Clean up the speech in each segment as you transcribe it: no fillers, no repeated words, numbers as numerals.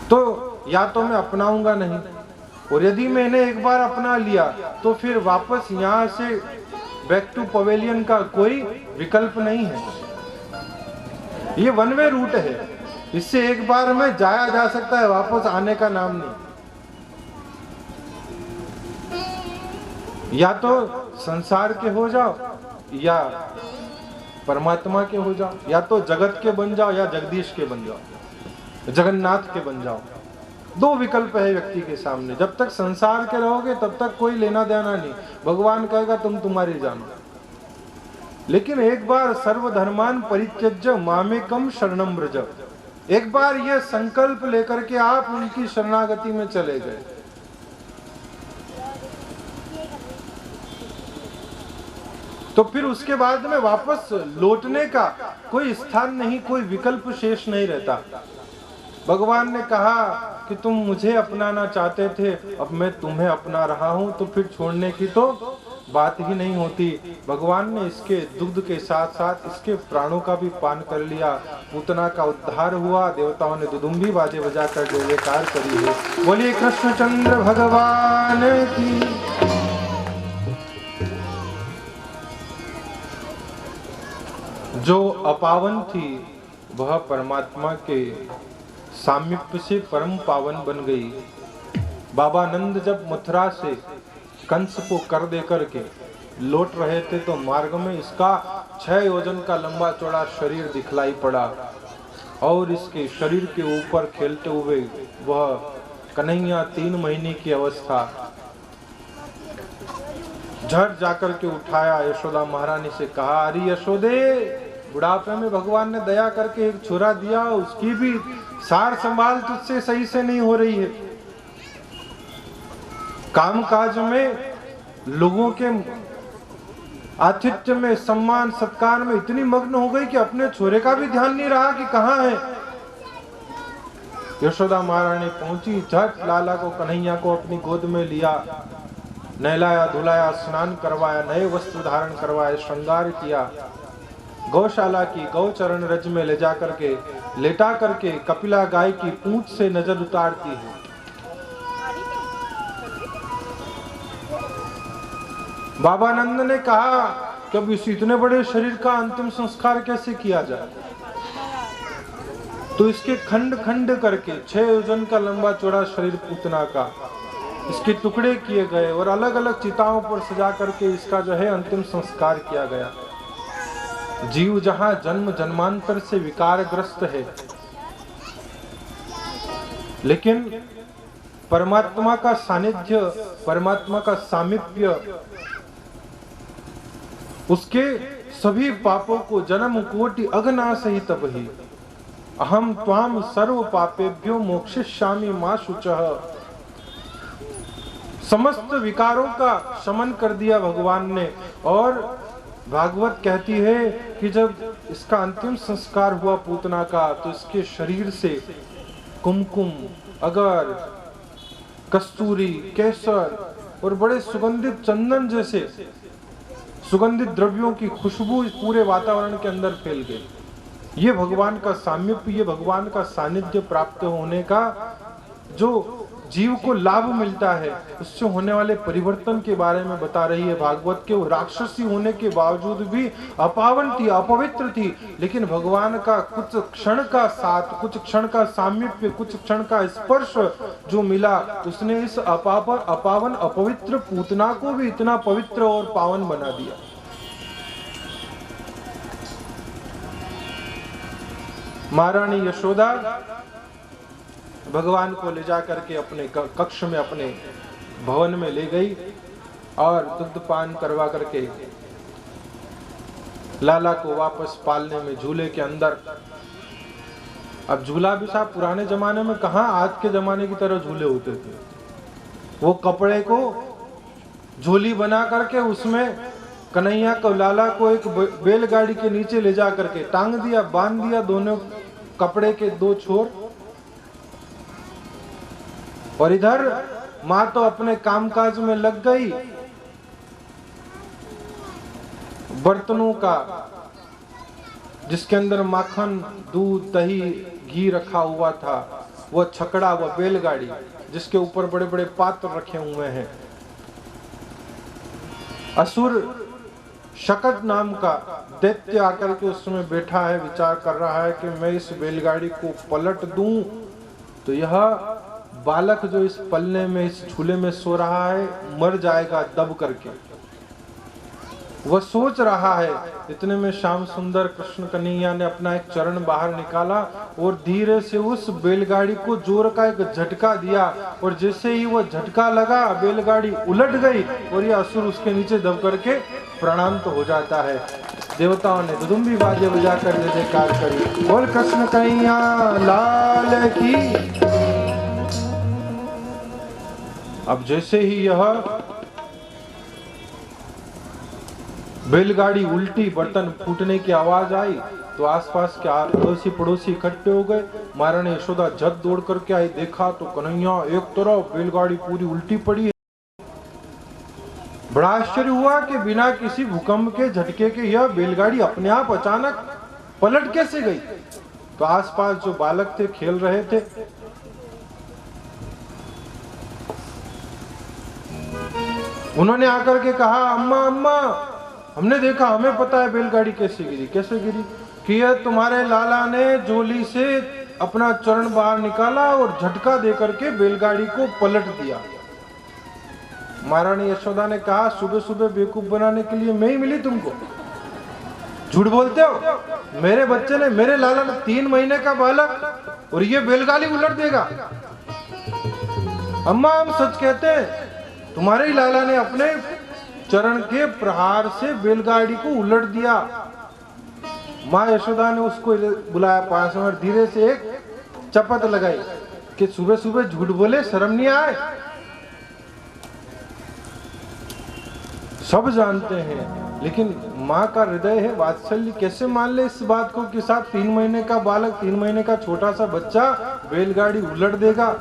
तो या तो मैं अपनाऊंगा नहीं, और यदि मैंने एक बार अपना लिया तो फिर वापस यहाँ से बैक टू पवेलियन का कोई विकल्प नहीं है। ये वन वे रूट है, इससे एक बार में जाया जा सकता है, वापस आने का नाम नहीं। या तो संसार के हो जाओ या परमात्मा के हो जाओ, या तो जगत के बन जाओ या जगदीश के बन जाओ, जगन्नाथ के बन जाओ। दो विकल्प है व्यक्ति के सामने। जब तक संसार के रहोगे तब तक कोई लेना देना नहीं, भगवान कहेगा तुम तुम्हारी जानो। लेकिन एक बार सर्वधर्मान परित्यज्य मामेकम शरणम व्रज, एक बार यह संकल्प लेकर के आप उनकी शरणागति में चले गए, तो फिर उसके बाद में वापस लौटने का कोई स्थान नहीं, कोई विकल्प शेष नहीं रहता। भगवान ने कहा कि तुम मुझे अपनाना चाहते थे, अब मैं तुम्हें अपना रहा हूं, तो फिर छोड़ने की तो बात ही नहीं होती। भगवान ने इसके दुग्ध के साथ साथ इसके प्राणों का भी पान कर लिया। पूतना का उद्धार हुआ, देवताओं ने दुदुम्बी बाजे बजा कर जय जयकार करी है। बोलिए कृष्णचंद्र भगवान की। जो अपावन थी वह परमात्मा के सामीप्य से परम पावन बन गई। बाबा नंद जब मथुरा से कंस को कर दे करके लौट रहे थे तो मार्ग में इसका 6 योजन का लंबा चौड़ा शरीर दिखलाई पड़ा, और इसके शरीर के ऊपर खेलते हुए वह कन्हैया 3 महीने की अवस्था। झट जाकर के उठाया, यशोदा महारानी से कहा, अरे यशोदे, बुढ़ापे में भगवान ने दया करके एक छुरा दिया, उसकी भी सार संभाल तुझसे सही से नहीं हो रही है। काम काज में, लोगों के आतिथ्य में, सम्मान सत्कार में इतनी मग्न हो गई कि अपने छोरे का भी ध्यान नहीं रहा कि कहाँ है। यशोदा महारानी पहुंची, झट लाला को, कन्हैया को अपनी गोद में लिया, नहलाया धुलाया, स्नान करवाया, नए वस्त्र धारण करवाए, श्रृंगार किया, गौशाला की गौचरण रज में ले जा करके लेटा करके कपिला गाय की पूंछ से नजर उतारती है। बाबा नंद ने कहा कि अब इस इतने बड़े शरीर का अंतिम संस्कार कैसे किया जाए, तो इसके खंड खंड करके 6 योजन का लंबा चौड़ा शरीर पूतना का, इसके टुकड़े किए गए और अलग अलग चिताओं पर सजा करके इसका जो है अंतिम संस्कार किया गया। जीव जहां जन्म जन्मांतर से विकारग्रस्त है, लेकिन परमात्मा का सानिध्य, परमात्मा का सामीप्य उसके सभी पापों को जन्म कोटि अघनाश ही तब ही अहम त्वाम सर्व पापेभ्यो मोक्षयिष्यामि मा शुचः। समस्त विकारों का शमन कर दिया भगवान ने। और भागवत कहती है कि जब इसका अंतिम संस्कार हुआ पूतना का, तो इसके शरीर से कुमकुम, अगर, कस्तूरी, केसर और बड़े सुगंधित चंदन जैसे सुगंधित द्रव्यों की खुशबू पूरे वातावरण के अंदर फैल गई। ये भगवान का सामीप्य, ये भगवान का सानिध्य प्राप्त होने का जो जीव को लाभ मिलता है, उससे होने वाले परिवर्तन के बारे में बता रही है भागवत के। वो राक्षसी होने के बावजूद भी अपावन थी, अपवित्र थी, लेकिन भगवान का कुछ क्षण का साथ, कुछ क्षण का सामीप्य, कुछ क्षण का स्पर्श जो मिला, उसने इस अपावन अपवित्र पूतना को भी इतना पवित्र और पावन बना दिया। महारानी यशोदा भगवान को ले जा करके अपने कक्ष में, अपने भवन में ले गई और दुग्ध पान करवा करके लाला को वापस पालने में झूले के अंदर। अब झूला भी साहब पुराने जमाने में कहाँ आज के जमाने की तरह झूले होते थे। वो कपड़े को झोली बना करके उसमें कन्हैया को, लाला को एक बैलगाड़ी के नीचे ले जा करके टांग दिया, बांध दिया दोनों कपड़े के 2 छोर, और इधर माँ तो अपने कामकाज में लग गई। बर्तनों का जिसके अंदर माखन, दूध, दही, घी रखा हुआ था, वह छकड़ा, वह बैलगाड़ी जिसके ऊपर बड़े बड़े पात्र रखे हुए हैं। असुर शकट नाम का दैत्य आकर के उस समय बैठा है, विचार कर रहा है कि मैं इस बैलगाड़ी को पलट दूं तो यह बालक जो इस पल्ले में, इस झूले में सो रहा है, मर जाएगा दब करके। वह सोच रहा है। इतने में श्याम सुंदर कृष्ण कन्हैया ने अपना एक चरण बाहर निकाला और धीरे से उस बैलगाड़ी को जोर का एक झटका दिया, और जैसे ही वह झटका लगा बैलगाड़ी उलट गई और यह असुर उसके नीचे दब करके प्राणांत हो जाता है। देवताओं ने दुदुम्बी बाजे बजाकर जय जयकार करी, बोल कृष्ण कन्हैया लाल की। अब जैसे ही यह बैलगाड़ी उल्टी, बर्तन फूटने की आवाज आई तो आसपास के अड़ोसी पड़ोसी इकट्ठे हो गए। महारानी यशोदा झट दौड़ करके आई, देखा तो कन्हैया एक तरफ, बैलगाड़ी पूरी उल्टी पड़ी है। बड़ा आश्चर्य हुआ कि बिना किसी भूकंप के झटके के यह बैलगाड़ी अपने आप अचानक पलट कैसे गई। तो आसपास जो बालक थे खेल रहे थे, उन्होंने आकर के कहा, अम्मा अम्मा हमने देखा, हमें पता है बैलगाड़ी कैसे गिरी। कैसे गिरी? कि यह तुम्हारे लाला ने झोली से अपना चरण बाहर निकाला और झटका दे करके बैलगाड़ी को पलट दिया। महारानी यशोदा ने कहा, सुबह सुबह बेवकूफ बनाने के लिए मैं ही मिली तुमको? झूठ बोलते हो। मेरे बच्चे ने, मेरे लाला ने 3 महीने का बालक, और ये बैलगाड़ी उलट देगा? अम्मा हम सच कहते हैं, तुम्हारे ही लाला ने अपने चरण के प्रहार से बैलगाड़ी को उलट दिया। माँ यशोदा ने उसको बुलाया पास में और धीरे से एक चपत लगाई कि सुबह सुबह झूठ बोले, शर्म नहीं आए? सब जानते हैं, लेकिन माँ का हृदय है, वात्सल्य, कैसे मान ले इस बात को कि साथ 3 महीने का बालक, 3 महीने का छोटा सा बच्चा बैलगाड़ी उलट देगा।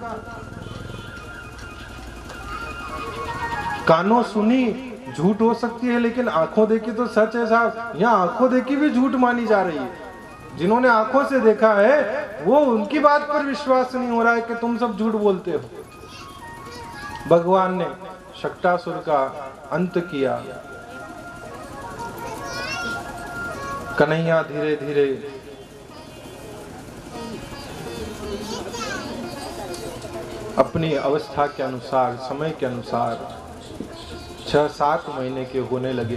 कानों सुनी झूठ हो सकती है, लेकिन आंखों देखी तो सच है साहब। यहाँ आंखों देखी भी झूठ मानी जा रही है। जिन्होंने आंखों से देखा है वो, उनकी बात पर विश्वास नहीं हो रहा है कि तुम सब झूठ बोलते हो। भगवान ने शक्टासुर का अंत किया। कन्हैया धीरे धीरे अपनी अवस्था के अनुसार, समय के अनुसार 6-7 महीने के होने लगे।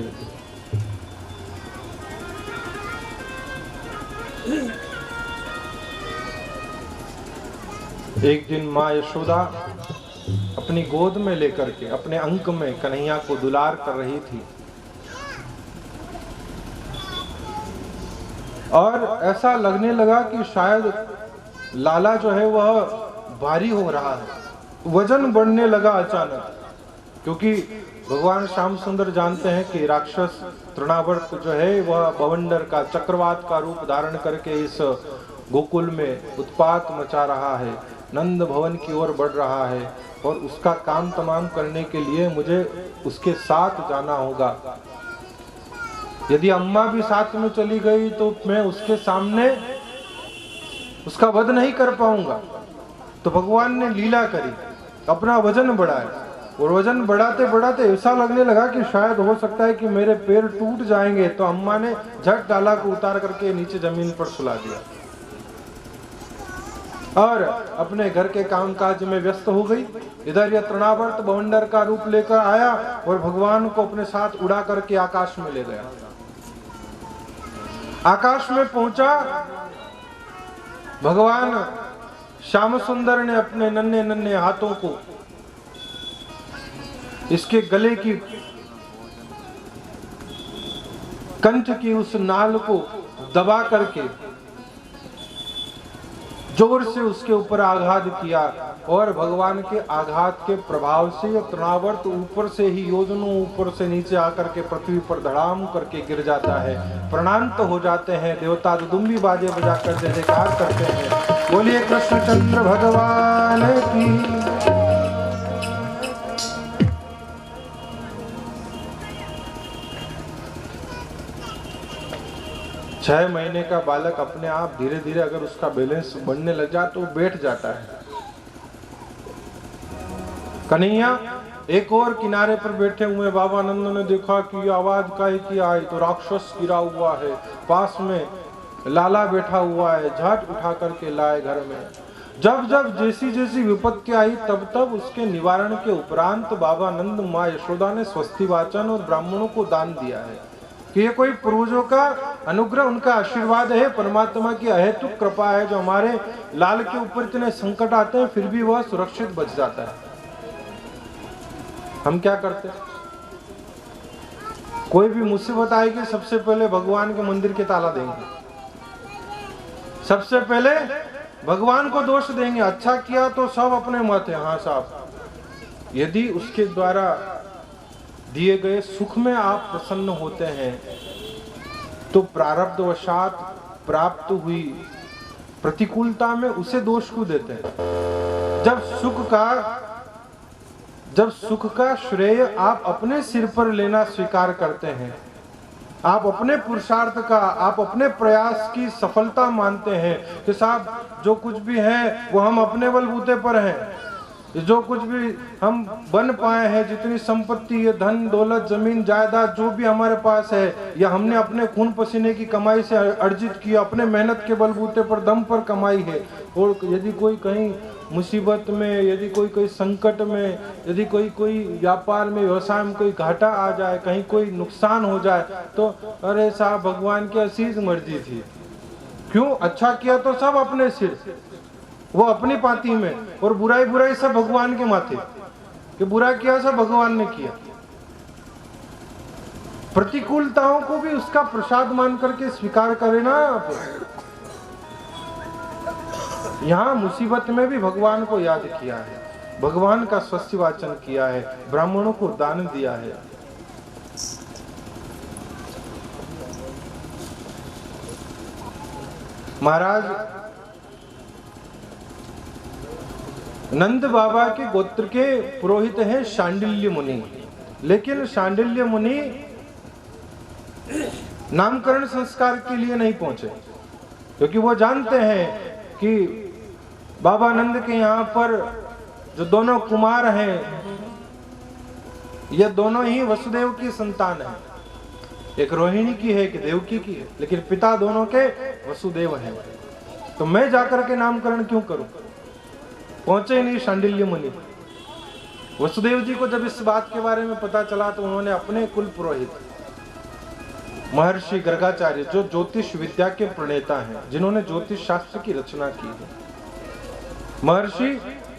एक दिन माँ यशोदा अपनी गोद में लेकर के अपने अंक में कन्हैया को दुलार कर रही थी, और ऐसा लगने लगा कि शायद लाला जो है वह भारी हो रहा है। वजन बढ़ने लगा अचानक, क्योंकि भगवान श्याम सुंदर जानते हैं कि राक्षस तृणावर्त जो है वह बवंडर का, चक्रवात का रूप धारण करके इस गोकुल में उत्पात मचा रहा है, नंद भवन की ओर बढ़ रहा है, और उसका काम तमाम करने के लिए मुझे उसके साथ जाना होगा। यदि अम्मा भी साथ में चली गई तो मैं उसके सामने उसका वध नहीं कर पाऊंगा। तो भगवान ने लीला करी, अपना वजन बढ़ाया, और वजन बढ़ाते बढ़ाते ऐसा लगने लगा कि शायद हो सकता है कि मेरे पैर टूट जाएंगे। तो अम्मा ने झट डाला को उतार करके नीचे जमीन पर सुला दिया और अपने घर के कामकाज में व्यस्त हो गई। इधर यह तृणावर्त बवंडर का रूप लेकर आया और भगवान को अपने साथ उड़ा करके आकाश में ले गया। आकाश में पहुंचा, भगवान श्याम सुंदर ने अपने नन्हे नन्हे हाथों को इसके गले की कंठ की उस नाल को दबा करके जोर से उसके ऊपर आघात किया, और भगवान के आघात के प्रभाव से यह तृणावर्त ऊपर से ही योजनों ऊपर से नीचे आकर के पृथ्वी पर धड़ाम करके गिर जाता है। प्रणांत हो जाते हैं। देवता दुदुम्बी बाजे बजाकर जय जयकार करते हैं। बोलिए कृष्णचंद्र भगवान की। 6 महीने का बालक अपने आप धीरे धीरे अगर उसका बैलेंस बढ़ने लग जाए तो बैठ जाता है। कन्हैया एक और किनारे पर बैठे हुए बाबा नंद ने देखा कि आवाज काहे की आई, तो राक्षस गिरा हुआ है, पास में लाला बैठा हुआ है, झट उठा करके लाए घर में। जब जब जैसी जैसी विपत्ति आई तब तब उसके निवारण के उपरांत बाबा नंद माँ यशोदा ने स्वस्ति वाचन और ब्राह्मणों को दान दिया है कि ये कोई पूर्वजों का अनुग्रह, उनका आशीर्वाद है, परमात्मा की अहेतुक कृपा है जो हमारे लाल के ऊपर इतने संकट आते हैं फिर भी वह सुरक्षित बच जाता है। हम क्या करते, कोई भी मुसीबत आएगी सबसे पहले भगवान के मंदिर के ताला देंगे, सबसे पहले भगवान को दोष देंगे। अच्छा किया तो सब अपने मत है, हाँ साहब। यदि उसके द्वारा दिए गए सुख में आप प्रसन्न होते हैं तो प्रारब्धवशात प्राप्त हुई प्रतिकूलता में उसे दोष क्यों देते हैं? जब सुख का श्रेय आप अपने सिर पर लेना स्वीकार करते हैं, आप अपने पुरुषार्थ का, आप अपने प्रयास की सफलता मानते हैं कि साहब जो कुछ भी है वो हम अपने बलबूते पर हैं, जो कुछ भी हम बन पाए हैं, जितनी संपत्ति, ये धन दौलत जमीन जायदाद जो भी हमारे पास है, या हमने अपने खून पसीने की कमाई से अर्जित किया, अपने मेहनत के बलबूते पर दम पर कमाई है। और यदि कोई कहीं मुसीबत में, यदि कोई संकट में, यदि कोई व्यापार में व्यवसाय में कोई घाटा आ जाए, कहीं कोई नुकसान हो जाए तो अरे साहब भगवान की असीज मर्जी थी। क्यों? अच्छा किया तो सब अपने सिर, वो अपनी पाती में, और बुराई सब भगवान के माथे कि बुरा किया सब भगवान ने किया। प्रतिकूलताओं को भी उसका प्रसाद मान करके स्वीकार करें ना आप। यहाँ मुसीबत में भी भगवान को याद किया है, भगवान का स्वस्ति वाचन किया है, ब्राह्मणों को दान दिया है। महाराज नंद बाबा के गोत्र के पुरोहित हैं शांडिल्य मुनि, लेकिन शांडिल्य मुनि नामकरण संस्कार के लिए नहीं पहुंचे, क्योंकि वो जानते हैं कि बाबा नंद के यहाँ पर जो दोनों कुमार हैं ये दोनों ही वसुदेव की संतान है, एक रोहिणी की है, एक देवकी की है, लेकिन पिता दोनों के वसुदेव हैं। तो मैं जाकर के नामकरण क्यों करूं? पहुंचे नहीं शांडिल्य मुनि। वसुदेव जी को जब इस बात के बारे में पता चला तो उन्होंने अपने कुल पुरोहित महर्षि गर्गाचार्य, जो ज्योतिष विद्या के प्रणेता हैं, जिन्होंने ज्योतिष शास्त्र की रचना की है, महर्षि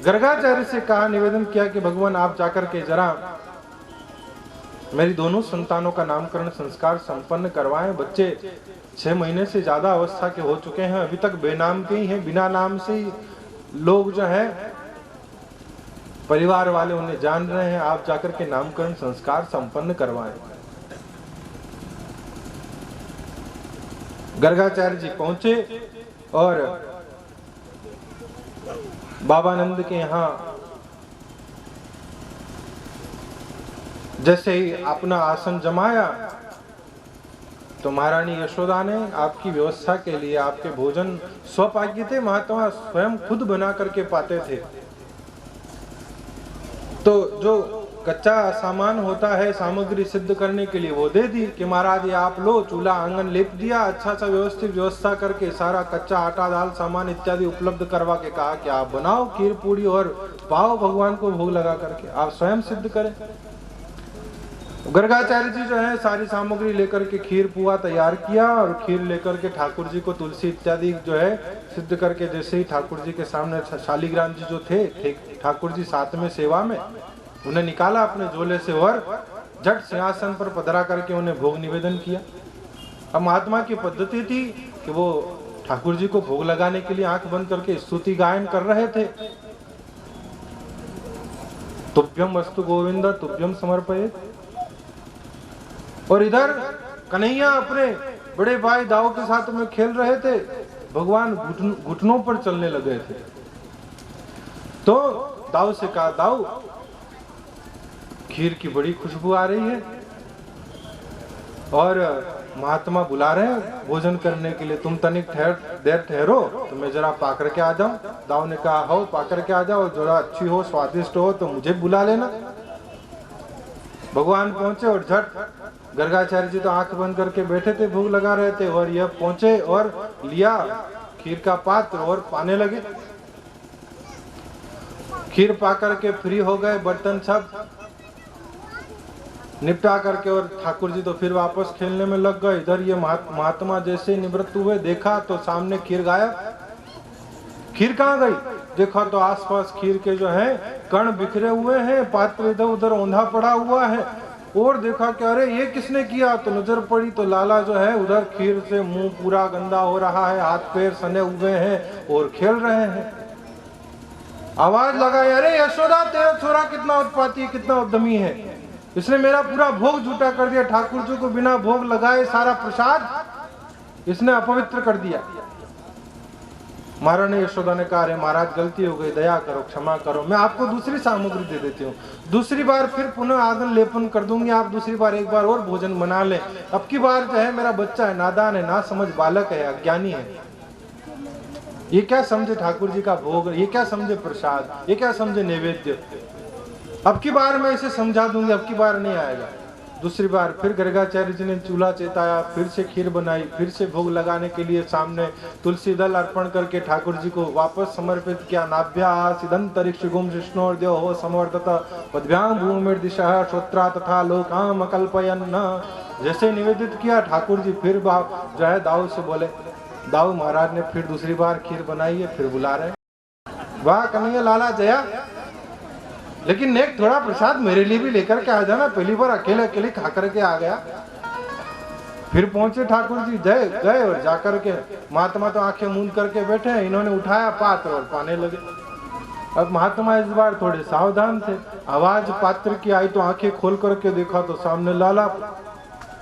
गर्गाचार्य से कहा, निवेदन किया कि भगवान आप जाकर के जरा मेरी दोनों संतानों का नामकरण संस्कार संपन्न करवाएं। बच्चे 6 महीने से ज्यादा अवस्था के हो चुके हैं, अभी तक बेनाम के ही हैं, बिना नाम से ही लोग जो है परिवार वाले उन्हें जान रहे हैं, आप जाकर के नामकरण संस्कार संपन्न करवाएं। गर्गाचार्य जी पहुंचे और बाबा नंद के यहाँ जैसे ही अपना आसन जमाया तो महारानी यशोदा ने आपकी व्यवस्था के लिए, आपके भोजन स्वपाक्य थे, महात्मा स्वयं खुद बना करके पाते थे, तो जो कच्चा सामान होता है सामग्री सिद्ध करने के लिए वो दे दी कि महाराज ये आप लो। चूल्हा आंगन लेप दिया, अच्छा सा व्यवस्थित व्यवस्था करके सारा कच्चा आटा दाल सामान इत्यादि उपलब्ध करवा के कहा कि आप बनाओ खीर पूरी और पाओ भगवान को भोग लगा करके, आप स्वयं सिद्ध करें। गर्गाचार्य जी जो है सारी सामग्री लेकर के खीर पुआ तैयार किया और खीर लेकर के ठाकुर जी को तुलसी इत्यादि जो है सिद्ध करके, जैसे ही ठाकुर जी के सामने शालिग्राम जी जो थे, ठाकुर जी साथ में सेवा में, उन्हें निकाला अपने झोले से और झट सिंहासन पर पधरा करके उन्हें भोग निवेदन किया। अब महात्मा की पद्धति थी कि वो ठाकुर जी को भोग लगाने के लिए आंख बंद करके स्तुति गायन कर रहे थे। तुभ्यम वस्तु गोविंद तुभ्यम समर्पयेत्। और इधर कन्हैया अपने बड़े भाई दाऊ के साथ में खेल रहे थे, भगवान घुटनों पर चलने लगे थे। तो दाऊ से कहा, दाऊ खीर की बड़ी खुशबू आ रही है और महात्मा बुला रहे हैं भोजन करने के लिए, तुम तनिक देर ठहरो तो मैं जरा पाकर के आ जाऊं। दाऊ ने कहा हो पाकर के आ जाओ, जरा अच्छी हो स्वादिष्ट हो तो मुझे बुला लेना। भगवान पहुंचे और झट गर्गाचार्य जी तो आंख बंद करके बैठे थे, भोग लगा रहे थे, और यह पहुंचे और लिया खीर का पात्र और पाने लगे। खीर पा करके फ्री हो गए, बर्तन सब निपटा करके, और ठाकुर जी तो फिर वापस खेलने में लग गए। इधर ये महात्मा जैसे निवृत्त हुए, देखा तो सामने खीर गायब। खीर कहाँ गई? देखा तो आसपास खीर के जो है कण बिखरे हुए हैं, पात्र इधर उधर औंधा पड़ा हुआ है। और देखा कि अरे ये किसने किया, तो नजर पड़ी तो लाला जो है उधर खीर से मुंह पूरा गंदा हो रहा है, हाथ पैर सने हुए हैं और खेल रहे हैं। आवाज लगाई, अरे यशोदा तेरा छोरा कितना उत्पाती, कितना उद्यमी है, इसने मेरा पूरा भोग झूठा कर दिया। ठाकुर जी को बिना भोग लगाए सारा प्रसाद इसने अपवित्र कर दिया। महारानी यशोदा ने कहा, अरे महाराज गलती हो गई, दया करो, क्षमा करो, मैं आपको दूसरी सामग्री दे देती हूँ, दूसरी बार फिर पुनः आदन लेपन कर दूंगी, आप दूसरी बार एक बार और भोजन बना लें। अब की बार जो है मेरा बच्चा है, नादान है, ना समझ बालक है, अज्ञानी है, ये क्या समझे ठाकुर जी का भोग, ये क्या समझे प्रसाद, ये क्या समझे नैवेद्य। अब की बार मैं इसे समझा दूंगी, अब की बार नहीं आएगा। दूसरी बार फिर गर्गाचार्य जी ने चूल्हा चेताया, फिर से खीर बनाई, फिर से भोग लगाने के लिए सामने तुलसी दल अर्पण करके ठाकुर जी को वापस समर्पित किया। नाभ्या सिदंतरिक्ष गुम विष्णु देहो समवर्तत पद्भ्याम भूमिर्दिशः श्रोत्रा तथा लोकाम अकल्पयन्न। जैसे निवेदित किया ठाकुर जी फिर जो है दाऊ से बोले, दाऊ महाराज ने फिर दूसरी बार खीर बनाई है, फिर बुला रहे। वाह कन्हैया लाला जया, लेकिन नेक थोड़ा प्रसाद मेरे लिए भी लेकर के आ जाना, पहली बार अकेले अकेले खा करके आ गया। फिर पहुंचे ठाकुर जी, जय गए और जाकर के महात्मा तो आंखें मूंद करके बैठे हैं, इन्होंने उठाया पात्र और पाने लगे। अब महात्मा इस बार थोड़े सावधान थे, आवाज पात्र की आई तो आंखें खोल करके देखा तो सामने लाला।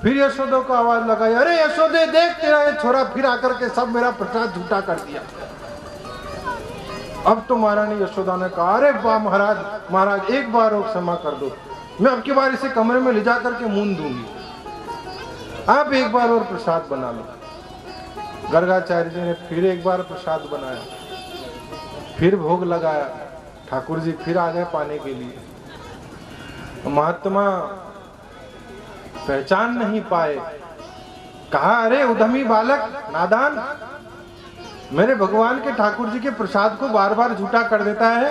फिर यशोदा को आवाज लगाई, अरे यशोदे देख तेरा ये छोरा फिर आकर के सब मेरा प्रसाद झूठा कर दिया। अब तो महारानी यशोदा ने कहा, अरे वाह महाराज, महाराज एक बार और क्षमा कर दो, मैं अब की बार इसे कमरे में ले जाकर के मूंद दूंगी, आप एक बार और प्रसाद बना लो। गर्गाचार्य जी ने फिर एक बार प्रसाद बनाया, फिर भोग लगाया, ठाकुर जी फिर आ गए पाने के लिए। महात्मा पहचान नहीं पाए, कहा, अरे उद्यमी बालक, नादान, मेरे भगवान के ठाकुर जी के प्रसाद को बार बार झूठा कर देता है।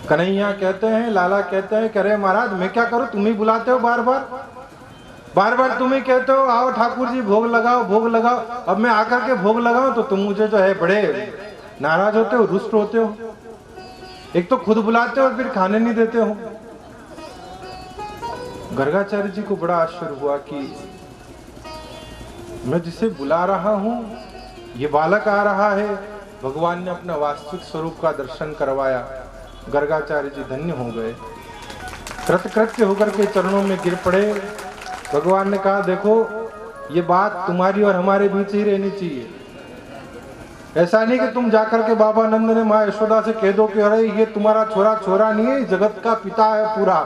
कन्हैया कहते हैं, लाला कहते हैं, अरे महाराज मैं क्या करूं, तुम ही बुलाते हो बार बार तुम ही कहते हो आओ ठाकुर जी भोग लगाओ भोग लगाओ। अब मैं आकर के भोग लगाऊं तो तुम मुझे जो है बड़े नाराज होते हो, रुष्ट होते हो, एक तो खुद बुलाते हो और फिर खाने नहीं देते हो। गर्गाचार्य जी को बड़ा आश्चर्य हुआ कि मैं जिसे बुला रहा हूं ये बालक आ रहा है। भगवान ने अपना वास्तविक स्वरूप का दर्शन करवाया। गर्गाचार्य जी धन्य हो गए, कृतकृत्य होकर के चरणों में गिर पड़े। भगवान ने कहा, देखो ये बात तुम्हारी और हमारे बीच ही रहनी चाहिए, ऐसा नहीं कि तुम जाकर के बाबा नंद ने माँ यशोदा से कह दो कि अरे ये तुम्हारा छोरा नहीं है, जगत का पिता है पूरा,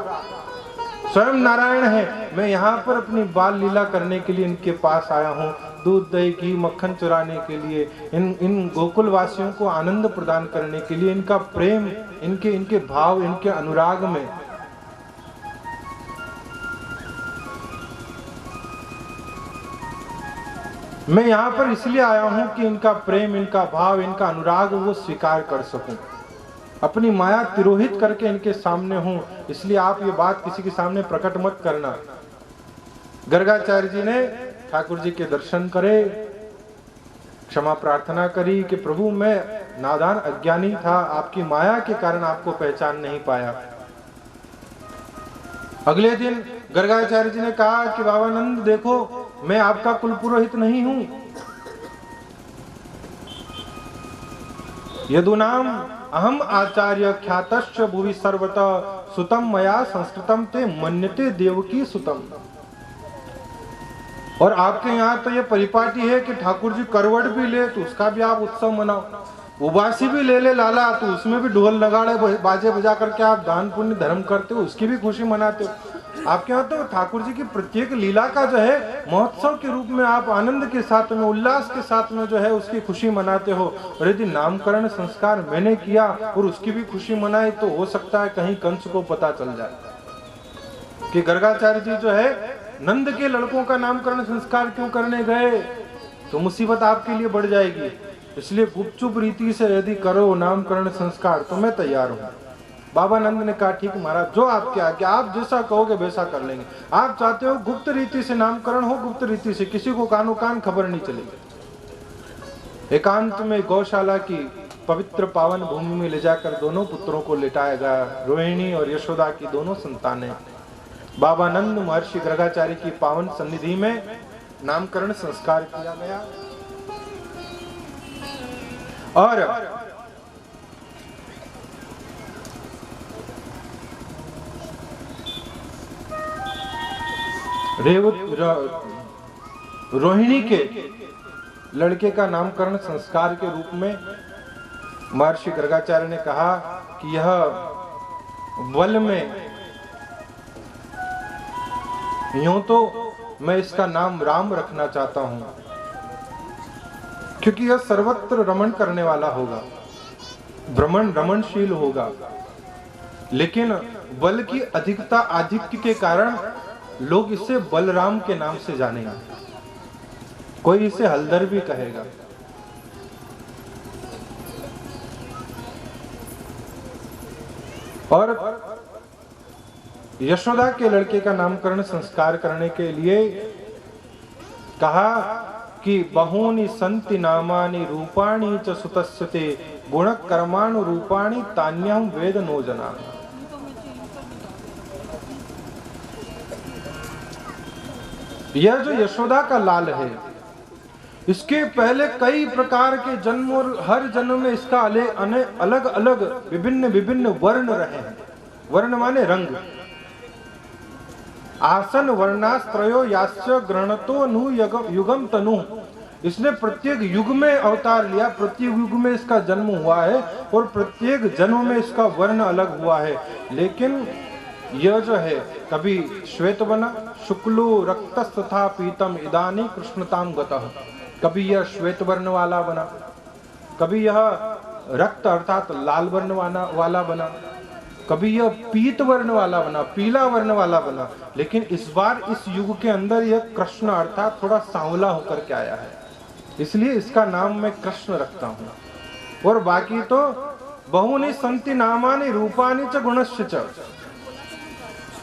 स्वयं नारायण है। मैं यहाँ पर अपनी बाल लीला करने के लिए इनके पास आया हूँ, दूध दही घी मक्खन चुराने के लिए, इन गोकुल वासियों को आनंद प्रदान करने के लिए, इनका प्रेम, इनके भाव, इनके अनुराग में मैं यहाँ पर इसलिए आया हूँ कि इनका प्रेम, इनका भाव, इनका अनुराग वो स्वीकार कर सकूं, अपनी माया तिरोहित करके इनके सामने हूं, इसलिए आप ये बात किसी के सामने प्रकट मत करना। गर्गाचार्य जी ने ठाकुर जी के दर्शन करे, क्षमा प्रार्थना करी कि प्रभु मैं नादान अज्ञानी था, आपकी माया के कारण आपको पहचान नहीं पाया। अगले दिन गर्गाचार्य जी ने कहा कि बाबा नंद देखो मैं आपका कुल पुरोहित नहीं हूं, यदुनाम अहम आचार्य ख्यातश्च भुवि सर्वतः सुतम मया संस्कृतम ते मन्यते देवकी सुतम। और आपके यहाँ तो ये परिपाटी है कि ठाकुर जी करवट भी ले तो उसका भी आप उत्सव मनाओ, उबासी भी ले लाला तो उसमें भी ढोल नगाड़े बाजे बजा करके आप दान पुण्य धर्म करते हो, उसकी भी खुशी मनाते हो। आपके यहाँ तो ठाकुर जी की प्रत्येक लीला का जो है महोत्सव के रूप में आप आनंद के साथ में, उल्लास के साथ में जो है उसकी खुशी मनाते हो। और यदि नामकरण संस्कार मैंने किया और उसकी भी खुशी मनाई तो हो सकता है कहीं कंस को पता चल जाए कि गर्गाचार्य जी जो है नंद के लड़कों का नामकरण संस्कार क्यों करने गए, तो मुसीबत आपके लिए बढ़ जाएगी। इसलिए गुपचुप रीति से यदि करो नामकरण संस्कार तो मैं तैयार हूँ। बाबा नंद ने कहा ठीक महाराज, जो आपके आगे, आप जैसा कहोगे वैसा कर लेंगे। आप चाहते हो गुप्त रीति से नामकरण हो, गुप्त रीति से, किसी को कानो कान खबर नहीं चलेगी। एकांत में गौशाला की पवित्र पावन भूमि में ले जाकर दोनों पुत्रों को लिटाया गया, रोहिणी और यशोदा की दोनों संतानें। बाबा नंद महर्षि गर्गाचार्य की पावन सन्निधि में नामकरण संस्कार किया गया। और रोहिणी के लड़के का नामकरण संस्कार के रूप में महर्षि गर्गाचार्य ने कहा कि यह वल में, यूं तो मैं इसका नाम राम रखना चाहता हूं क्योंकि यह सर्वत्र रमण करने वाला होगा, रमणशील होगा, लेकिन बल की अधिकता आधिक्य के कारण लोग इसे बलराम के नाम से जानेंगे, कोई इसे हलदर भी कहेगा। और यशोदा के लड़के का नामकरण संस्कार करने के लिए कहा कि बहूनि संति नामानि रूपाणि च सुतस्यते गुण कर्माणु रूपाणि तान्यहं वेद नो जना। यह जो यशोदा का लाल है, इसके पहले कई प्रकार के जन्म और हर जन्म में इसका अलग अलग विभिन्न वर्ण रहे हैं। वर्ण माने रंग। आसन वर्णास्त्रयो यास्य ग्रहणतो नु युगम तनु। इसने प्रत्येक युग में अवतार लिया, प्रत्येक युग में इसका जन्म हुआ है और प्रत्येक जन्म में इसका वर्ण अलग हुआ है। लेकिन यह जो है कभी श्वेत बना, शुक्लो रक्तस्तथा पीतम इदानी कृष्णताम गतः। कभी यह श्वेत वर्ण वाला बना, कभी यह रक्त अर्थात लाल वर्ण वाला बना, कभी यह पीत वर्ण वाला बना, पीला वर्ण वाला बना। लेकिन इस बार इस युग के अंदर यह कृष्ण अर्थात थोड़ा सांवला होकर के आया है, इसलिए इसका नाम मैं कृष्ण रखता हूँ। और बाकी तो बहुनि संति नामानि रूपानि च गुणश्च च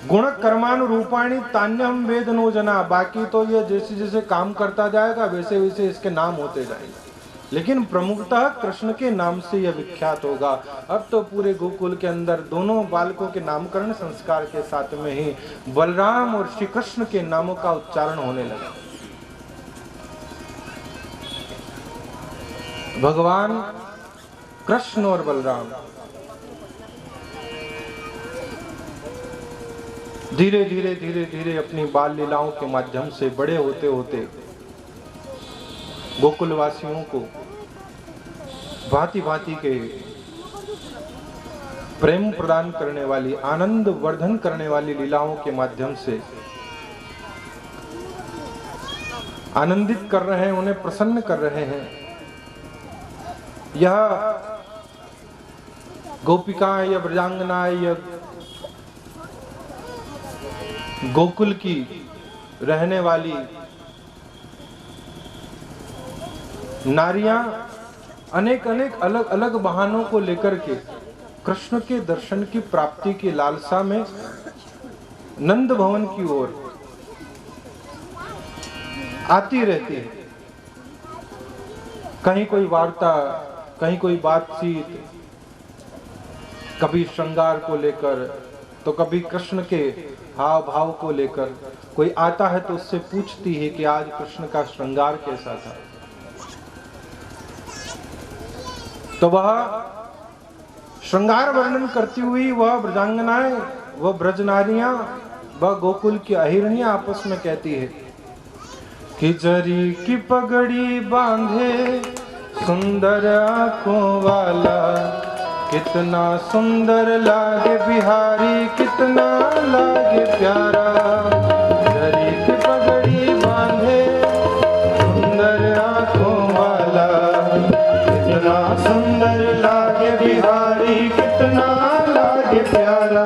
गुण कर्मानुरूपाणी तान्यहं वेद नो जना। बाकी तो ये जैसे जैसे काम करता जाएगा वैसे वैसे इसके नाम होते जाएंगे, लेकिन प्रमुखतः कृष्ण के नाम से यह विख्यात होगा। अब तो पूरे गोकुल के अंदर दोनों बालकों के नामकरण संस्कार के साथ में ही बलराम और श्री कृष्ण के नामों का उच्चारण होने लगा। भगवान कृष्ण और बलराम धीरे धीरे अपनी बाल लीलाओं के माध्यम से बड़े होते होते गोकुलवासियों को भांति भांति के प्रेम प्रदान करने वाली, आनंद वर्धन करने वाली लीलाओं के माध्यम से आनंदित कर रहे हैं, उन्हें प्रसन्न कर रहे हैं। यह गोपिकाएं या ब्रजांगनाएं या गोकुल की रहने वाली नारियां अनेक अलग अलग बहानों को लेकर के कृष्ण के दर्शन की प्राप्ति की लालसा में नंद भवन की ओर आती रहती है। कहीं कोई वार्ता, कहीं कोई बातचीत, कभी श्रृंगार को लेकर तो कभी कृष्ण के हाव भाव को लेकर। कोई आता है तो उससे पूछती है कि आज कृष्ण का श्रृंगार कैसा था। तो वह श्रृंगार वर्णन करती हुई वह ब्रजांगनाएं, वह ब्रजनारियां, वह गोकुल की अहिरनियां आपस में कहती है कि जरी की पगड़ी बांधे सुंदर आंखों वाला कितना सुंदर लागे बिहारी, कितना लागे प्यारा। जरी की पगड़ी बांधे सुंदर आंखों वाला, कितना सुंदर लागे बिहारी, कितना लागे प्यारा।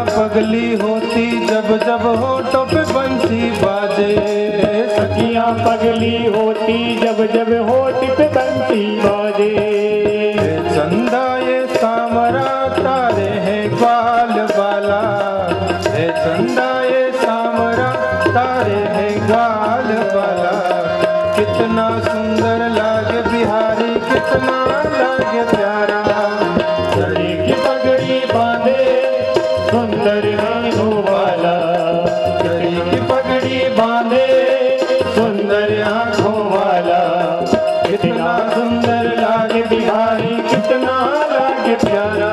पगली होती जब जब होठों पे बंसी बाजे, सखियां पगली होती जब जब होठ पे बंसी बाजे। चंदा ये सामरा तारे है ग्वाल वाला, हे चंदा ये सामरा तारे है ग्वाल वाला। कितना सुंदर लागे बिहारी, कितना लागे प्यारा। सड़ी की पगड़ी बांधे सुंदर आंखों वाला, सड़ी की पगड़ी बांधे सुंदर आंखों वाला। कितना सुंदर लागे बिहारी, कितना लागे प्यारा।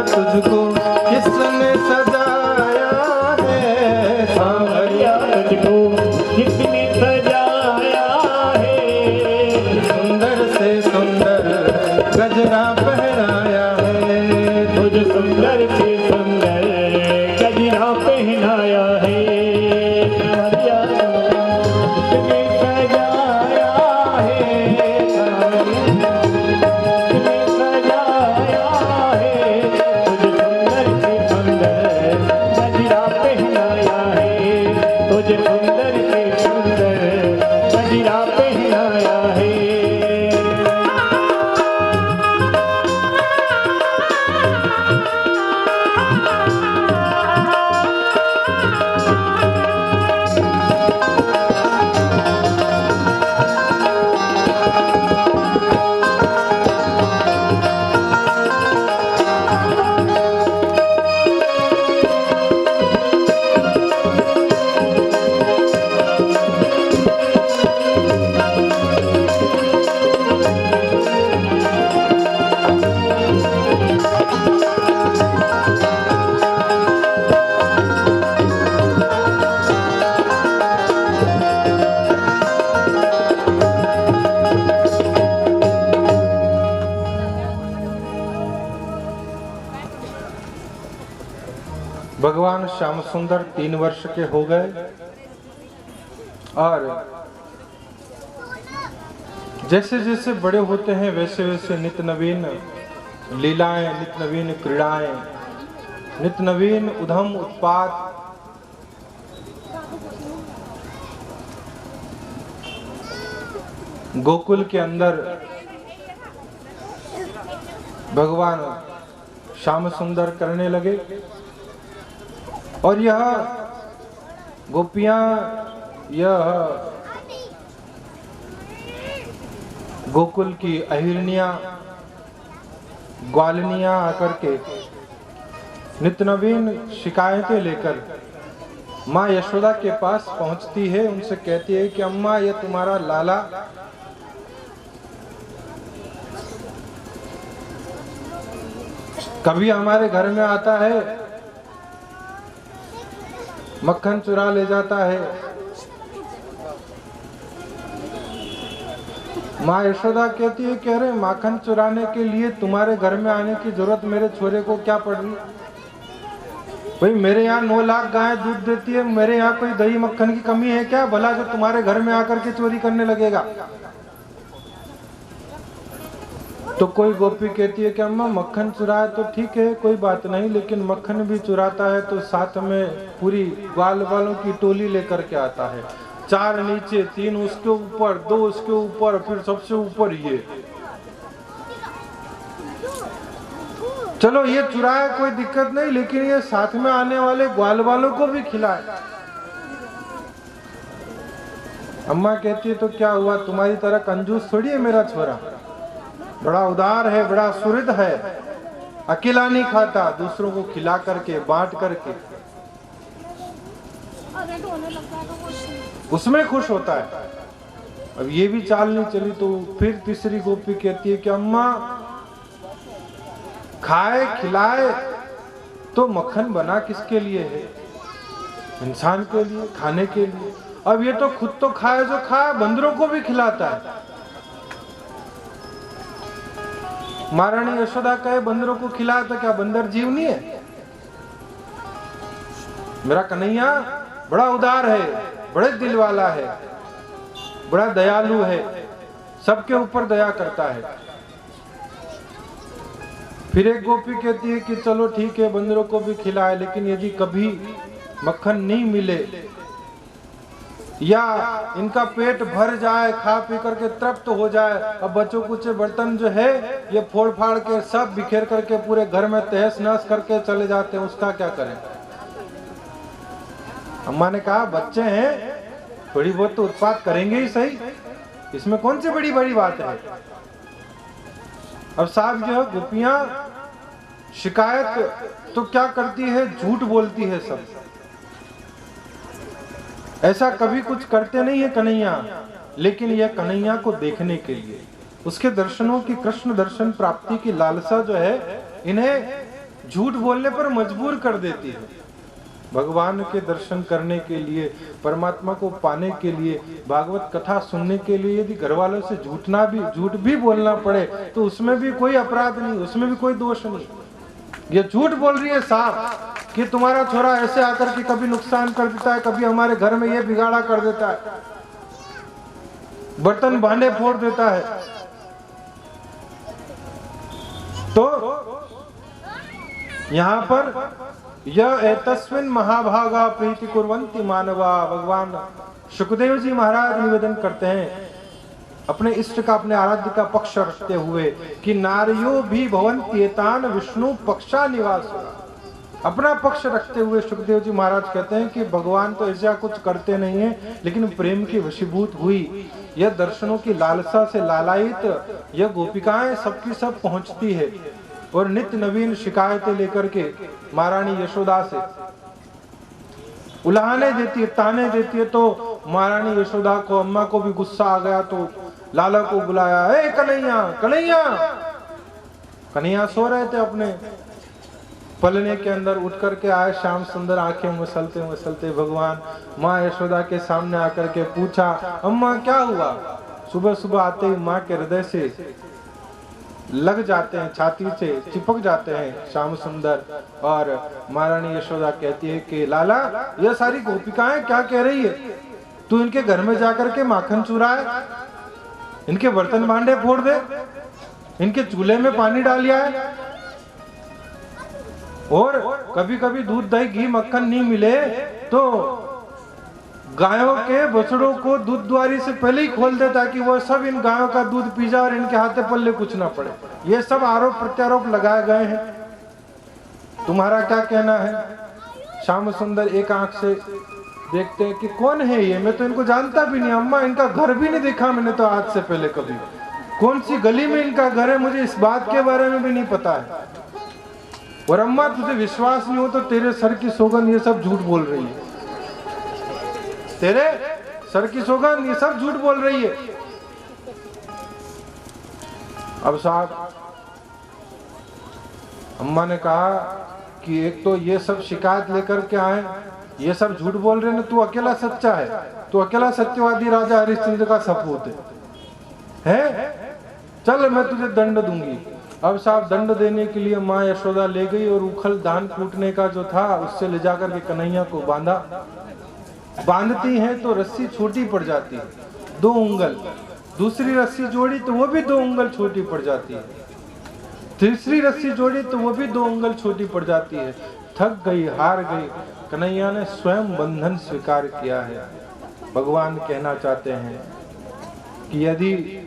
तुझको किसने सजाया है, सांवरिया तुझको किसने सजाया है। सुंदर से सुंदर गजरा पहनाया है, तुझ सुंदर से सुंदर गजरा पहनाया है। सांवरिया किसने सजाया है, भगवान श्याम सुंदर 3 वर्ष के हो गए और जैसे जैसे बड़े होते हैं वैसे वैसे नित्य नवीन लीलाएं, नित्य नवीन क्रीड़ाएं, नित्य नवीन उधम उत्पात गोकुल के अंदर भगवान श्याम सुंदर करने लगे। और यह गोपियां, यह गोकुल की अहिरनिया ग्वालनिया आकर के नित्य नवीन शिकायतें लेकर माँ यशोदा के पास पहुंचती है। उनसे कहती है कि अम्मा, ये तुम्हारा लाला कभी हमारे घर में आता है, मक्खन चुरा ले जाता है। माँ यशोदा कहती है कि अरे, माखन चुराने के लिए तुम्हारे घर में आने की जरूरत मेरे छोरे को क्या पड़ रही? भाई, मेरे यहाँ 9 लाख गाय दूध देती है, मेरे यहाँ कोई दही मक्खन की कमी है क्या भला जो तुम्हारे घर में आकर के चोरी करने लगेगा? तो कोई गोपी कहती है कि अम्मा, मक्खन चुराए तो ठीक है, कोई बात नहीं, लेकिन मक्खन भी चुराता है तो साथ में पूरी ग्वाल वालों की टोली लेकर के आता है। 4 नीचे, 3 उसके ऊपर, 2 उसके ऊपर, फिर सबसे ऊपर ये। चलो, ये चुराए कोई दिक्कत नहीं, लेकिन ये साथ में आने वाले ग्वाल वालों को भी खिलाए। अम्मा कहती है तो क्या हुआ, तुम्हारी तरह कंजूस थोड़ी है मेरा छोरा, बड़ा उदार है, बड़ा सुहृद है, अकेला नहीं खाता, दूसरों को खिला करके बांट करके उसमें खुश होता है। अब ये भी चाल नहीं चली तो फिर तीसरी गोपी कहती है कि अम्मा, खाए खिलाए तो मक्खन बना किसके लिए है? इंसान के लिए, खाने के लिए। अब ये तो खुद तो खाए, जो खाए बंदरों को भी खिलाता है। महारानी यशोदा कहे बंदरों को खिलाए तो क्या बंदर जीव नहीं है? मेरा कन्हैया बड़ा उदार है, बड़े दिल वाला है, बड़ा दयालु है, सबके ऊपर दया करता है। फिर एक गोपी कहती है कि चलो ठीक है, बंदरों को भी खिलाए, लेकिन यदि कभी मक्खन नहीं मिले या इनका पेट भर जाए, खा पी करके तृप्त हो जाए, अब बच्चों कुछ बर्तन जो है ये फोड़ फाड़ के सब बिखेर करके पूरे घर में तहस नहस करके चले जाते हैं, उसका क्या करें? अम्मा ने कहा बच्चे हैं, थोड़ी बहुत तो उत्पात करेंगे ही सही, इसमें कौन सी बड़ी बड़ी बात है। अब साहब जो है गोपियां शिकायत तो क्या करती है, झूठ बोलती है सब। ऐसा कभी कुछ करते नहीं है कन्हैया, लेकिन यह कन्हैया को देखने के लिए, उसके दर्शनों की, कृष्ण दर्शन प्राप्ति की लालसा जो है इन्हें झूठ बोलने पर मजबूर कर देती है। भगवान के दर्शन करने के लिए, परमात्मा को पाने के लिए, भागवत कथा सुनने के लिए यदि घर वालों से झूठ भी बोलना पड़े तो उसमें भी कोई अपराध नहीं, उसमें भी कोई दोष नहीं। ये झूठ बोल रही है साफ कि तुम्हारा छोरा ऐसे आकर के कभी नुकसान कर देता है, कभी हमारे घर में ये बिगाड़ा कर देता है, बर्तन भांडे फोड़ देता है। तो यहाँ पर यह एतस्मिन् महाभागा प्रीति कुर्वन्ति मानवा, भगवान सुखदेव जी महाराज निवेदन करते हैं अपने इष्ट का, अपने आराध्य का पक्ष रखते हुए कि नारियो भी भवन्त्येतान विष्णु पक्षा निवास। अपना पक्ष रखते हुए सुखदेव जी महाराज कहते हैं कि भगवान तो ऐसा कुछ करते नहीं है, लेकिन प्रेम की वशीभूत हुई, यह दर्शनों की लालसा से लालायित यह गोपिकाएं सबकी सब पहुंचती है और नित्य नवीन शिकायतें लेकर के महारानी यशोदा से उल्हाने देती है, ताने देती है। तो महारानी यशोदा को, अम्मा को भी गुस्सा आ गया तो लाला को बुलाया, ए कन्हैया कन्हैया। कन्हैया सो रहे थे अपने पलने के अंदर, उठ करके आए श्याम सुंदर, आंखें मसलते मसलते भगवान माँ यशोदा के सामने आकर के पूछा, अम्मा क्या हुआ? सुबह सुबह आते ही माँ के हृदय से लग जाते हैं, छाती से चिपक जाते हैं श्याम सुंदर। और महारानी यशोदा कहती है कि लाला, ये सारी गोपिकाएं क्या कह रही है? तू इनके घर में जाकर के माखन चुराए, इनके बर्तन भांडे फोड़ दे, इनके चूल्हे में पानी डाल आए, और कभी कभी दूध दही घी मक्खन नहीं मिले तो गायों के बछड़ों को दूध द्वारी से पहले ही खोल दे ताकि वो सब इन गायों का दूध पी जाए और इनके हाथे पल्ले कुछ ना पड़े। ये सब आरोप प्रत्यारोप लगाए गए हैं, तुम्हारा क्या कहना है? श्याम सुंदर एक आंख से देखते हैं कि कौन है ये, मैं तो इनको जानता भी नहीं, अम्मा इनका घर भी नहीं देखा मैंने तो आज से पहले कभी। कौन सी गली में इनका घर है मुझे इस बात के बारे में भी नहीं पता है। और अम्मा तुझे विश्वास नहीं हो तो तेरे सर की सौगंध ये सब झूठ बोल रही है, तेरे सर की सौगंध ये सब झूठ बोल रही है। अब साहब अम्मा ने कहा कि एक तो ये सब शिकायत लेकर के आए, ये सब झूठ बोल रहे हैं, तू अकेला सच्चा है, तू अकेला सत्यवादी राजा हरिश्चंद्र का सपूत है? चल मैं तुझे दंड दूंगी। अब साहब दंड देने के लिए माँ यशोदा ले गई और उखल धान कूटने का जो था उससे ले जाकर के कन्हैया को बांधा। बांधती है तो रस्सी छोटी पड़ जाती है 2 उंगल, दूसरी रस्सी जोड़ी तो वो भी 2 उंगल छोटी पड़ जाती है, तीसरी रस्सी जोड़ी तो वो भी 2 उंगल छोटी पड़ जाती है। थक गई, हार गई, कन्हैया ने स्वयं बंधन स्वीकार किया है। भगवान कहना चाहते हैं कि यदि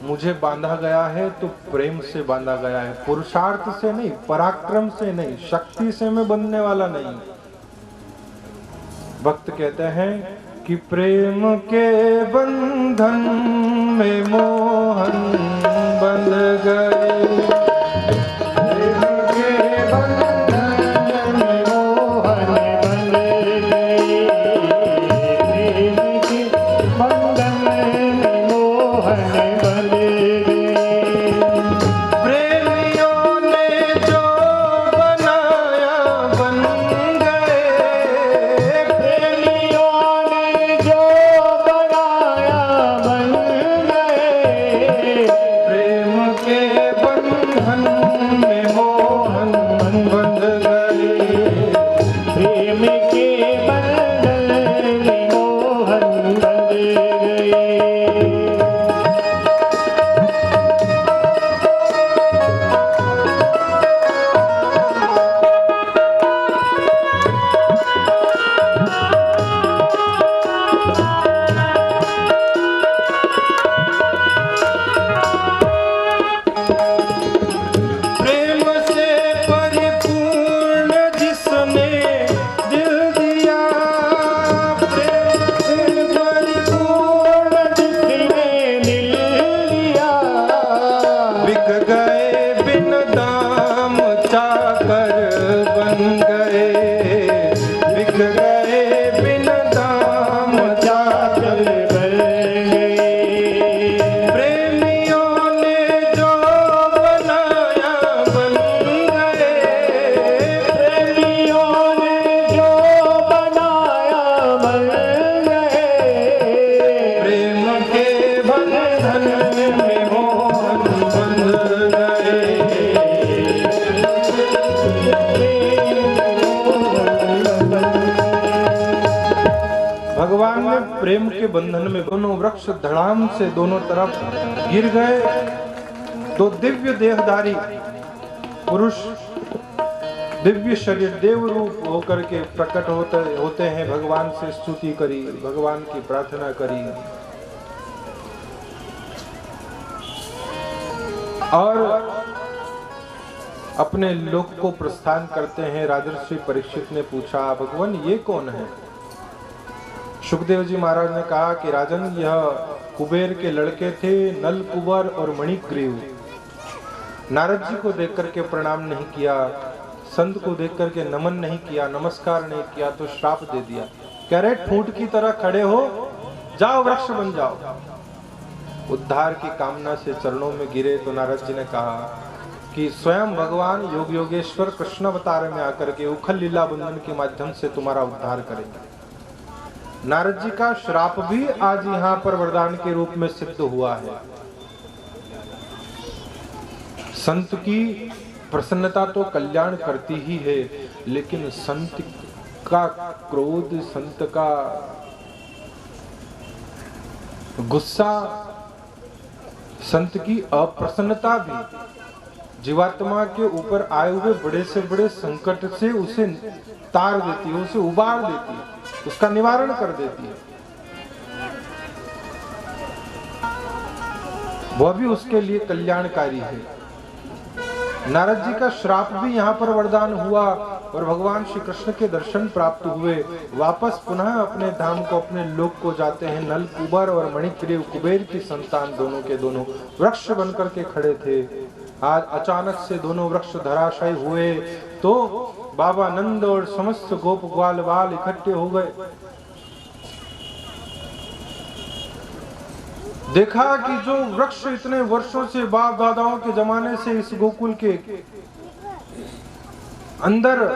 मुझे बांधा गया है तो प्रेम से बांधा गया है, पुरुषार्थ से नहीं, पराक्रम से नहीं, शक्ति से मैं बंधने वाला नहीं। भक्त कहते हैं कि प्रेम के बंधन में मोहन बंध गए, प्रेम के बंधन में दोनों वृक्ष धड़ाम से दोनों तरफ गिर गए। तो दिव्य देहधारी पुरुष दिव्य शरीर देव रूप होकर के प्रकट होते हैं। भगवान से स्तुति करी, भगवान की प्रार्थना करी और अपने लोक को प्रस्थान करते हैं। राजर्षि परीक्षित ने पूछा, भगवान ये कौन है? सुखदेव जी महाराज ने कहा कि राजन, यह कुबेर के लड़के थे, नल कुबर और मणिग्रीव। नारद जी को देख करके प्रणाम नहीं किया, संत को देख करके नमन नहीं किया, नमस्कार नहीं किया तो श्राप दे दिया। कह रहे ठूंठ की तरह खड़े हो, जाओ वृक्ष बन जाओ। उद्धार की कामना से चरणों में गिरे तो नारद जी ने कहा कि स्वयं भगवान योग योगेश्वर कृष्ण अवतार में आकर के उखल लीला बंधन के माध्यम से तुम्हारा उद्धार करेंगे। नारद जी का श्राप भी आज यहाँ पर वरदान के रूप में सिद्ध हुआ है। संत की प्रसन्नता तो कल्याण करती ही है, लेकिन संत का क्रोध, संत का गुस्सा, संत की अप्रसन्नता भी जीवात्मा के ऊपर आए हुए बड़े से बड़े संकट से उसे तार देती है, उसे उबार देती है, उसका निवारण कर देती है। वह भी उसके लिए कल्याणकारी है। नारद जी का श्राप भी यहाँ पर वरदान हुआ और भगवान श्री कृष्ण के दर्शन प्राप्त हुए। वापस पुनः अपने धाम को, अपने लोक को जाते हैं। नल कुबर और मणिग्रीव कुबेर की संतान दोनों के दोनों वृक्ष बनकर के खड़े थे। आज अचानक से दोनों वृक्ष धराशायी हुए तो बाबा नंद और समस्त गोप ग्वाल बाल इकट्ठे हो गए। देखा कि जो वृक्ष इतने वर्षों से बाप दादाओं के जमाने से इस गोकुल के अंदर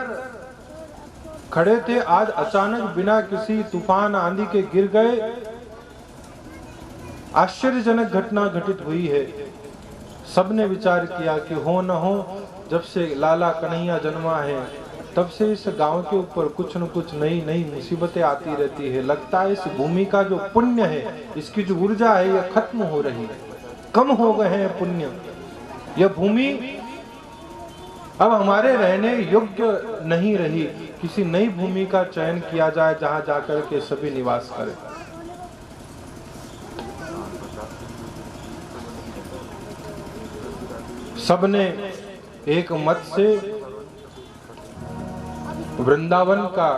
खड़े थे, आज अचानक बिना किसी तूफान आंधी के गिर गए। आश्चर्यजनक घटना घटित हुई है। सबने विचार किया कि हो न हो, जब से लाला कन्हैया जन्मा है तब से इस गांव के ऊपर कुछ न कुछ नई नई मुसीबतें आती रहती है। लगता है इस भूमि का जो पुण्य है, इसकी जो ऊर्जा है, यह खत्म हो रही है, कम हो गए हैं पुण्य। यह भूमि अब हमारे रहने योग्य नहीं रही। किसी नई भूमि का चयन किया जाए जहां जाकर के सभी निवास करें। सबने एक मत से वृंदावन का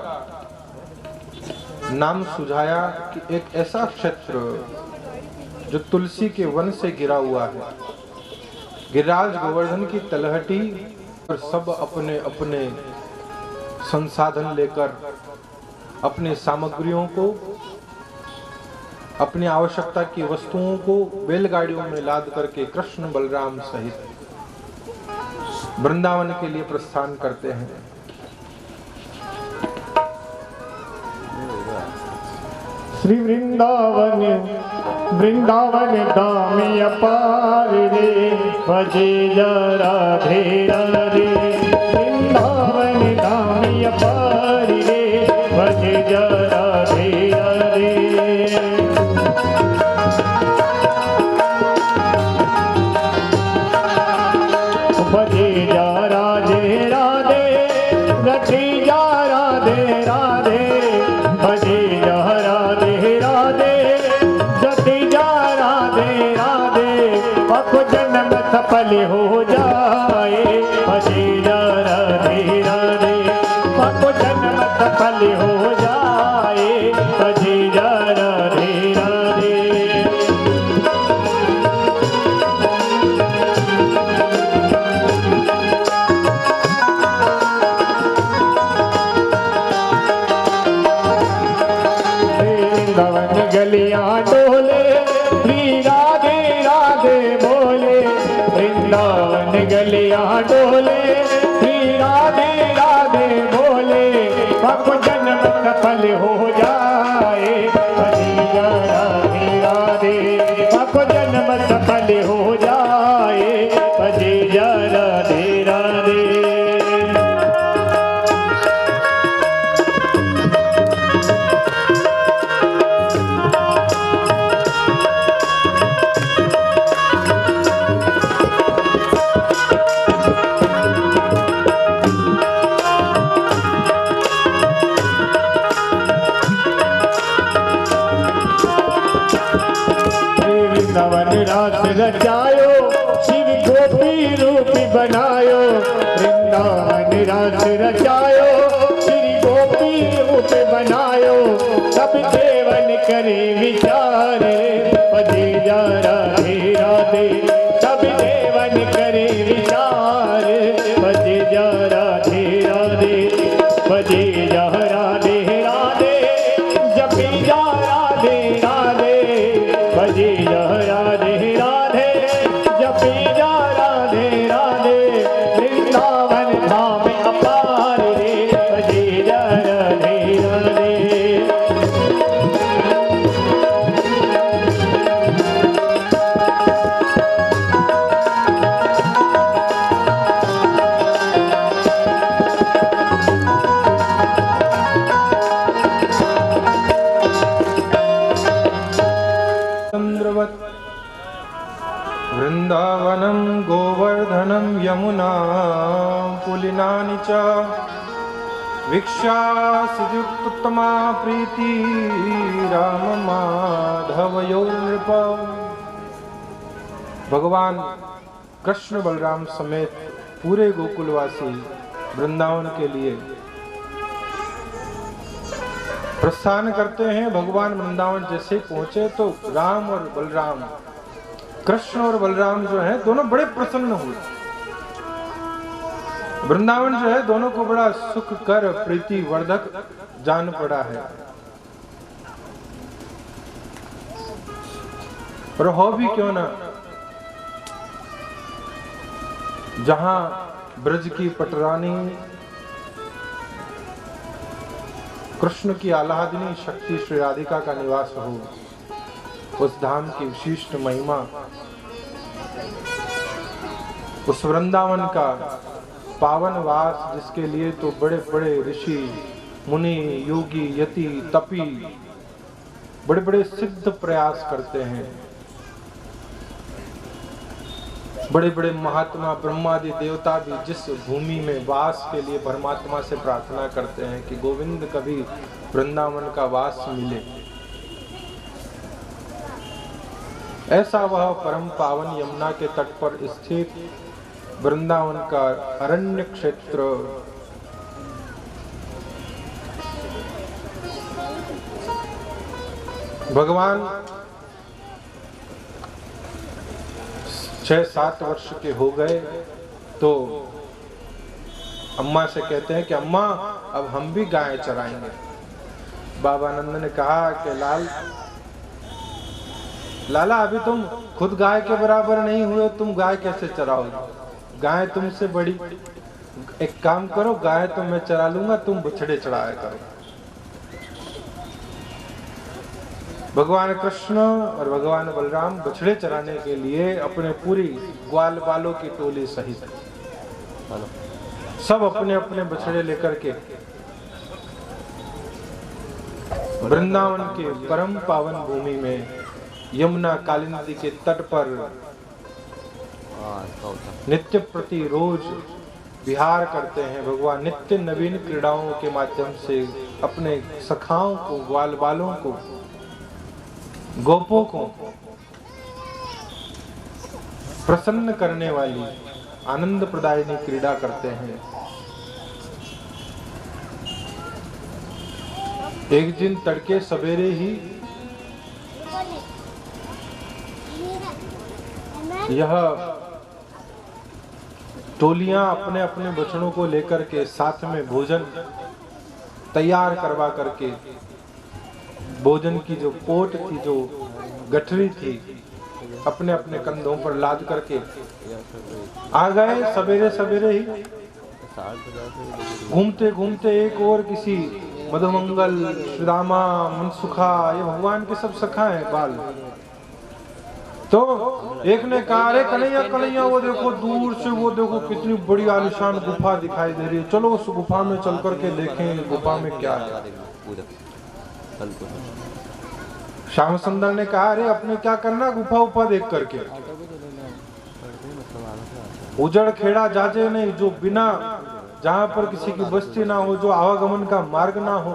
नाम सुझाया कि एक ऐसा क्षेत्र जो तुलसी के वन से घिरा हुआ है, गिरिराज गोवर्धन की तलहटी, और सब अपने अपने संसाधन लेकर, अपने सामग्रियों को, अपनी आवश्यकता की वस्तुओं को बैलगाड़ियों में लाद करके कृष्ण बलराम सहित वृंदावन के लिए प्रस्थान करते हैं। श्री वृंदावन वृंदावन धाम अपार रे, भजे राधे राधे। वृंदावन धाम अपार रे, भजे राधे राधे। भजे राधे राधे, रचे जा राधे राधे। भजे राधे राधे, जति जा राधे राधे। पक जन्म सफल हो जाए, भजे राधे राधे। पक जन्म सफल हो जाए, भजे राधे राधे। गलियां डोले, श्री राधे राधे बोले। वृंदावन गलियां डोले, श्री राधे राधे बोले। पक जन्म सफल हो जाए, भजे राधे राधे। पक जन्म सफल हो जाए, भजे राधे राधे। रास रचायो, शिव गोपी रूप बनायो। वृंदावन रास रचायो, श्री गोपी रूप बनायो। सब देवन करे विचार, भजे राधे राधे। सब देवन करे विचार, भजे राधे राधे। भजे राधे राधे, जपी जा राधे राधे। भजे राधे राधे, जपी जा राधे राधे। वृंदावन धाम अपार रे, भजे राधे राधे। वृंदावनं गोवर्धनं यमुना पुलिनानि च वीक्षासिद्युक्तमा प्रीति राम माधवयो नृप। भगवान कृष्ण बलराम समेत पूरे गोकुलवासी वृंदावन के लिए प्रस्थान करते हैं। भगवान वृंदावन जैसे पहुंचे तो राम और बलराम, कृष्ण और बलराम जो है दोनों बड़े प्रसन्न हुए। वृंदावन जो है दोनों को बड़ा सुख कर प्रीति वर्धक जान पड़ा है। और हो भी क्यों ना, जहां ब्रज की पटरानी कृष्ण की आह्लादिनी शक्ति श्री राधिका का निवास हो, उस धाम की विशिष्ट महिमा, उस वृंदावन का पावन वास, जिसके लिए तो बड़े बड़े ऋषि मुनि योगी यति तपी बड़े बड़े सिद्ध प्रयास करते हैं। बड़े बड़े महात्मा ब्रह्मादि देवता भी जिस भूमि में वास के लिए परमात्मा से प्रार्थना करते हैं कि गोविंद कभी वृंदावन का वास मिले, ऐसा वह परम पावन यमुना के तट पर स्थित वृंदावन का अरण्य क्षेत्र भगवान 6-7 वर्ष के हो गए तो अम्मा से कहते हैं कि अम्मा अब हम भी गाय चराएंगे। बाबा नंद ने कहा कि लाला अभी तुम खुद गाय के बराबर नहीं हुए, तुम गाय कैसे चराओगे? गाय तुमसे बड़ी, एक काम करो, गाय तो मैं चरा लूंगा, तुम बछड़े चढ़ाया करो। भगवान कृष्ण और भगवान बलराम बछड़े चराने के लिए अपने पूरी ग्वाल बालों की टोली सहित सब अपने अपने बछड़े लेकर के वृंदावन के परम पावन भूमि में यमुना काली नदी के तट पर नित्य प्रति रोज विहार करते हैं। भगवान नित्य नवीन क्रीड़ाओं के माध्यम से अपने सखाओं को, ग्वाल बालों को, गोपों को प्रसन्न करने वाली आनंद प्रदायिनी क्रीड़ा करते हैं। एक दिन तड़के सवेरे ही यह टोलियां अपने अपने बछड़ों को लेकर के साथ में भोजन तैयार करवा करके, भोजन की जो पोट थी, जो गठरी थी, अपने अपने कंधों पर लाद करके आ गए सवेरे सवेरे ही। घूमते घूमते एक और किसी मधुमंगल, श्रीदामा, मनसुखा, ये भगवान के सब सखा है बाल, तो एक ने कहा अरे कन्हैया कन्हैया वो देखो दूर से, वो देखो कितनी बड़ी आलिशान गुफा दिखाई दे रही है, चलो उस गुफा में चल करके देखें गुफा में क्या है। श्याम सुंदर ने कहा अरे अपने क्या करना गुफा उफा देख करके, उजड़ खेड़ा जाजे नहीं, जो बिना, जहां पर किसी की बस्ती ना हो, जो आवागमन का मार्ग ना हो,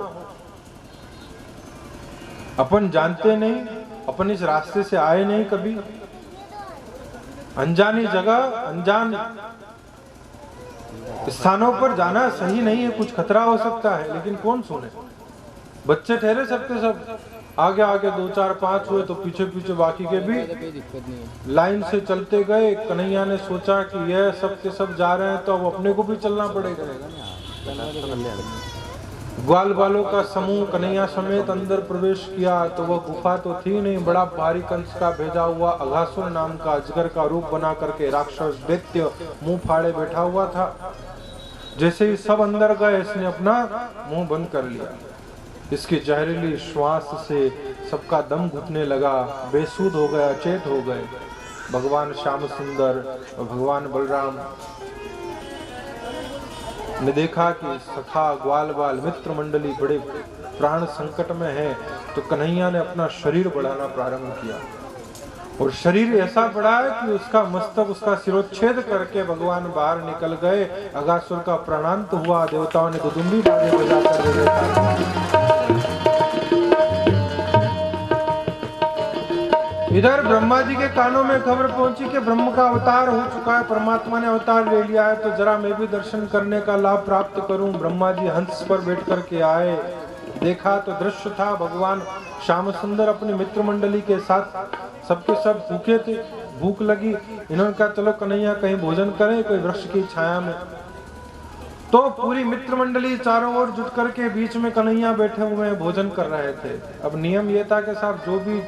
अपन जानते नहीं, अपन इस रास्ते से आए नहीं कभी, अनजानी जगह अनजान स्थानों पर जाना सही नहीं है, कुछ खतरा हो सकता है। लेकिन कौन सुने, बच्चे ठहरे सबके सब, आगे आगे 2 4 5 हुए तो पीछे पीछे बाकी के भी लाइन से चलते गए। कन्हैया ने सोचा कि यह सब के सब जा रहे हैं तो अब अपने को भी चलना पड़ेगा। ग्वाल बालों का समूह कन्हैया समेत अंदर प्रवेश किया तो वह गुफा तो थी नहीं, बड़ा भारी कंस का भेजा हुआ अघासुर नाम का अजगर का रूप बना करके राक्षस दैत्य मुंह फाड़े बैठा हुआ था। जैसे ही सब अंदर गए, इसने अपना मुंह बंद कर लिया। इसकी जहरीली श्वास से सबका दम घुटने लगा, बेसुध हो गया, चेत हो गए। भगवान श्याम सुंदर और भगवान बलराम ने देखा कि सखा ग्वाल बाल मित्र मंडली बड़े प्राण संकट में है, तो कन्हैया ने अपना शरीर बढ़ाना प्रारंभ किया और शरीर ऐसा बढ़ाया कि उसका मस्तक, उसका सिरोच्छेद करके भगवान बाहर निकल गए। अगासुर का प्राणांत हुआ, देवताओं ने दुदुम्बी बाजे बजाकर इधर ब्रह्मा जी के कानों में खबर पहुंची कि ब्रह्म का अवतार हो चुका है, परमात्मा ने अवतार ले लिया है, तो जरा मैं भी दर्शन करने का लाभ प्राप्त करूं। ब्रह्मा जी हंस पर बैठ कर के आए, देखा तो दृश्य था भगवान श्याम सुंदर अपने मित्र मंडली के साथ सबके सब भूखे थे, भूख लगी। इन्होंने कहा चलो कन्हैया कहीं भोजन करें कोई वृक्ष की छाया में। तो पूरी मित्र मंडली चारों ओर जुट करके बीच में कन्हैया बैठे हुए भोजन कर रहे थे। अब नियम ये था कि साहब जो भी